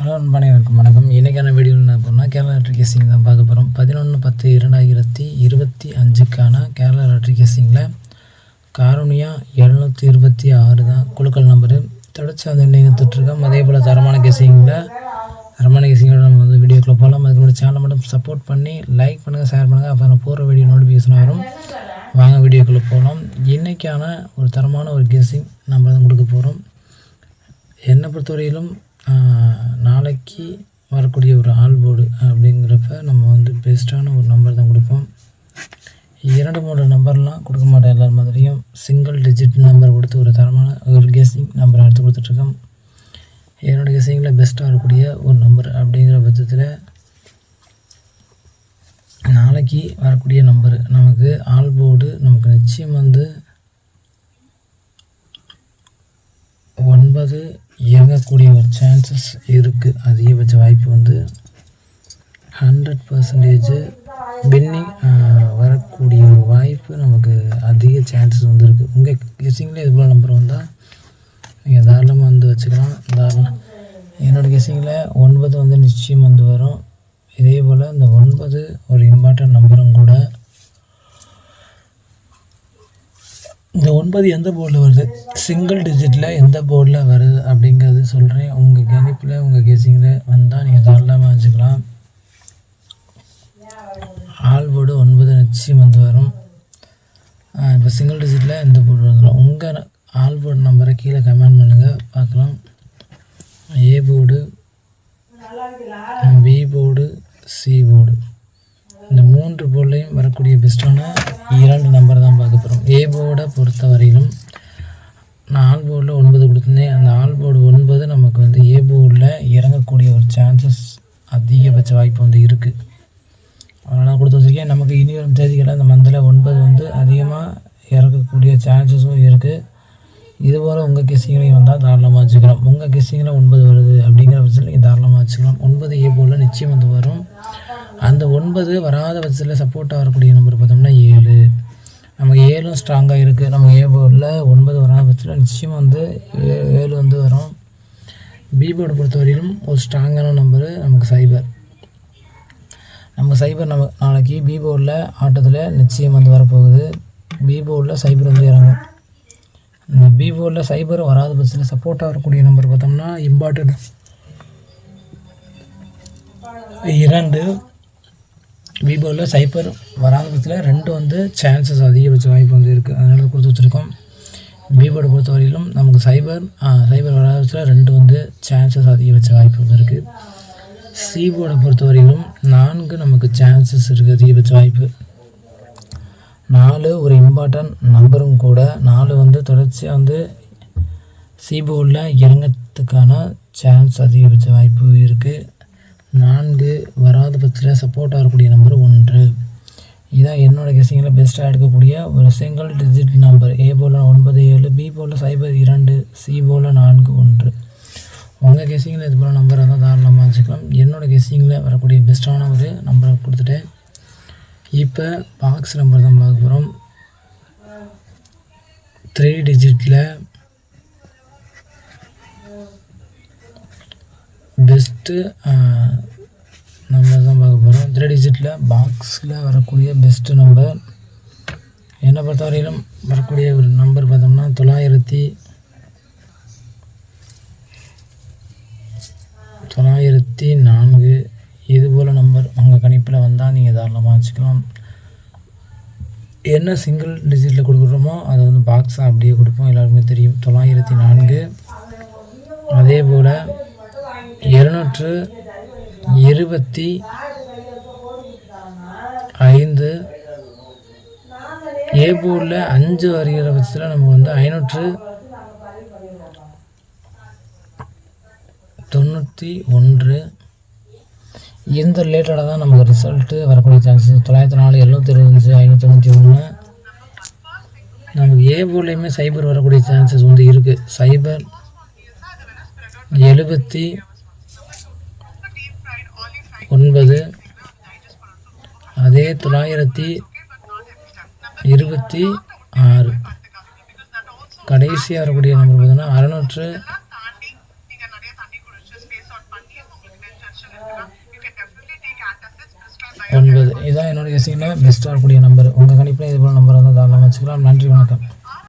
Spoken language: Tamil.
ஹலோ அனைவருக்கும் வணக்கம். இன்றைக்கான வீடியோவில் என்ன பண்ணால் கேரளா லாட்ரி கேசிங் தான் பார்க்க போகிறோம். 11/10/2025க்கான கேரளா லாட்ரி கேசிங்கில் காரணியா 726 தான் குழுக்கள் நம்பரு. தொடர்ச்சி வந்து இன்றைக்கி தொட்டிருக்கோம். அதே போல் தரமான கேசிங்கோட நம்ம வந்து வீடியோக்குள்ளே போகலாம். அதுக்கு முன்னாடி சேனலை மட்டும் சப்போர்ட் பண்ணி லைக் பண்ணுங்கள், ஷேர் பண்ணுங்கள். அப்போ நான் போகிற வீடியோ நோட்டிஃபிகேஷன் வரும். வாங்க வீடியோக்குள்ளே போகலாம். இன்றைக்கான ஒரு தரமான ஒரு கேசிங் நம்ம தான் கொடுக்க போகிறோம். என்னை பொறுத்தவரையிலும் நாளைக்கு வரக்கூடிய ஒரு ஆல்போர்டு அப்படிங்கிறப்ப நம்ம வந்து பெஸ்ட்டான ஒரு நம்பர் தான் கொடுப்போம். 2-3 நம்பர்லாம் கொடுக்க மாட்டோம். எல்லா மாதிரியும் சிங்கிள் டிஜிட் நம்பர் கொடுத்து ஒரு தரமான ஒரு கெஸ்ஸிங் நம்பர் எடுத்து கொடுத்துட்ருக்கோம். என்னோடய கெஸ்ஸிங்கில் பெஸ்ட்டாக இருக்கக்கூடிய ஒரு நம்பர் அப்படிங்கிற பட்சத்தில் நாளைக்கு வரக்கூடிய நம்பர் நமக்கு ஆல்போர்டு நமக்கு நிச்சயம் வந்து 9 இறங்கக்கூடிய ஒரு சான்சஸ் இருக்குது. அதிகபட்ச வாய்ப்பு வந்து 100% வின்னிங் வரக்கூடிய ஒரு வாய்ப்பு நமக்கு அதிக சான்சஸ் வந்து இருக்குது. உங்கள் கெஸ்ஸிங்கில் இது போல் நம்பர் வந்தால் நீங்கள் தாராளமாக வந்து வச்சுக்கலாம். என்னோடய கெஸ்ஸிங்கில் 9 வந்து நிச்சயம் வந்து வரும். இதே போல் இந்த 9 ஒரு இம்பார்ட்டன்ட் நம்பரும் கூட. இந்த 9 எந்த போர்டில் வருது, சிங்கிள் டிஜிட்டில் எந்த போர்டில் வருது அப்படிங்கிறது சொல்கிறேன். உங்கள் கணிப்பில் உங்கள் கெஸ்ஸிங்கில் வந்தால் நீங்கள் தாராளமாக வச்சுக்கலாம். ஆல்போர்டு 9 நிச்சயம் வந்து வரும். இப்போ சிங்கிள் டிஜிட்டில் எந்த போர்டு வந்துடும். உங்கள் ஆல்போர்டு நம்பரை கீழே கமெண்ட் பண்ணுங்கள், பார்க்கலாம். A board, B board, C board, இந்த 3 போர்ட்லையும் வரக்கூடிய பெஸ்ட்டான 2 நம்பர் தான் பார்க்க போகிறோம். ஏ போர்டை பொறுத்த வரையிலும் நான் ஆல் போர்டில் 9 கொடுத்துருந்தேன். அந்த ஆல் போர்டு 9 நமக்கு வந்து ஏ போர்டில் இறங்கக்கூடிய ஒரு சான்சஸ் அதிகபட்ச வாய்ப்பு வந்து இருக்குது. அதனால் கொடுத்து வச்சுருக்கேன். நமக்கு இனி வரும் தேதிகளில் அந்த மந்தில் 9 வந்து அதிகமாக இறக்கக்கூடிய சான்சஸும் இருக்குது. இதுபோல் உங்கள் கெஸ்ஸிங்லையும் வந்தால் தாராளமாக வச்சுக்கலாம். உங்கள் கெஸ்ஸிங்கில் 9 வருது அப்படிங்கிற பட்சத்தில் நீங்கள் தாராளமாக வச்சுக்கலாம். 9 ஏ போர்டில் நிச்சயம் வந்து வரும். அந்த 9 வராத பட்சத்தில் சப்போர்ட்டாக வரக்கூடிய நம்பர் பார்த்தோம்னா 7. நமக்கு 7 ஸ்ட்ராங்காக இருக்குது. நம்ம ஏ போர்டில் 9 வராத பட்சத்தில் நிச்சயமாக வந்து 7 வந்து வரும். பி போர்டை பொறுத்தவரையிலும் ஒரு ஸ்ட்ராங்கான நம்பரு நமக்கு சைபர். நம்ம நாளைக்கு பி போர்டில் ஆட்டத்தில் நிச்சயம் வந்து வரப்போகுது. பி போர்டில் சைபர் வந்து இறங்கும். இந்த பி போர்டில் சைபர் வராத பட்சத்தில் சப்போர்ட்டாக வரக்கூடிய நம்பர் பார்த்தோம்னா இம்பார்ட்டன்ட் 2. பி போர்டில் சைபர் வராத பட்சத்தில் 2 வந்து சான்சஸ் அதிகபட்ச வாய்ப்பு வந்து இருக்குது. அதனால் கொடுத்து வச்சுருக்கோம். பி போர்டை பொறுத்த வரையிலும் நமக்கு சைபர் வராத பட்சத்தில் 2 வந்து சான்சஸ் அதிகபட்ச வாய்ப்பு வந்து இருக்குது. சி போர்டை பொறுத்த வரையிலும் 4 நமக்கு சான்சஸ் இருக்குது அதிகபட்ச வாய்ப்பு. 4 ஒரு இம்பார்ட்டன்ட் நம்பரும் கூட. 4 வந்து தொடர்ச்சியாக வந்து சி போர்டில் இறங்கிறதுக்கான சான்ஸ் அதிகபட்ச வாய்ப்பு இருக்குது. 4 வராத பட்சத்தில் சப்போர்ட்டாக இருக்கக்கூடிய நம்பர் 1. இதுதான் என்னோடய கெஸ்ஸிங்கில் பெஸ்ட்டாக எடுக்கக்கூடிய ஒரு சிங்கிள் டிஜிட் நம்பர். ஏ போல் 9 7, பி போல் சைபர் 2, சி போல் 4 1. உங்கள் கெஸ்ஸிங்கில் இது போல் நம்பர் இருந்தால் தாராளமாக வச்சுக்கலாம். என்னோடய கெஸ்ஸிங்கில் வரக்கூடிய பெஸ்ட்டான ஒரு நம்பரை கொடுத்துட்டேன். இப்போ பாக்ஸ் நம்பர் தான் பார்க்க போகிறோம். 3 டிஜிட்டில் பெஸ்ட்டு நம்பர் தான் பார்க்க போகிறோம். 3 டிஜிட்டில் பாக்ஸில் வரக்கூடிய பெஸ்ட்டு நம்பர் என்னை பொறுத்தவரையிலும் வரக்கூடிய ஒரு நம்பர் பார்த்தோம்னா 904. இது போல் நம்பர் உங்கள் கணிப்பில் வந்தால் நீங்கள் தாராளமாக வச்சுக்கலாம். என்ன சிங்கிள் டிஜிட்டில் கொடுக்குறோமோ அதை வந்து பாக்ஸாக அப்படியே கொடுப்போம். எல்லாருக்குமே தெரியும் 904. அதே போல் 225 ஏ போர்டில் 5 வருகிற பட்சத்தில் நம்ம வந்து 591. இந்த ரிலேட்டடாக தான் நமக்கு ரிசல்ட்டு வரக்கூடிய சான்சஸ். 904, 725, 591. நமக்கு ஏ போர்ட்லேயுமே சைபர் வரக்கூடிய சான்சஸ் வந்து இருக்குது. சைபர் 79. அதே 926. கடைசியாக வரக்கூடிய நம்பர் பார்த்தோன்னா 9. இதுதான் என்னோட கெஸிங்கில் பெஸ்ட்டாக இருக்கக்கூடிய நம்பர். உங்கள் கணிப்பு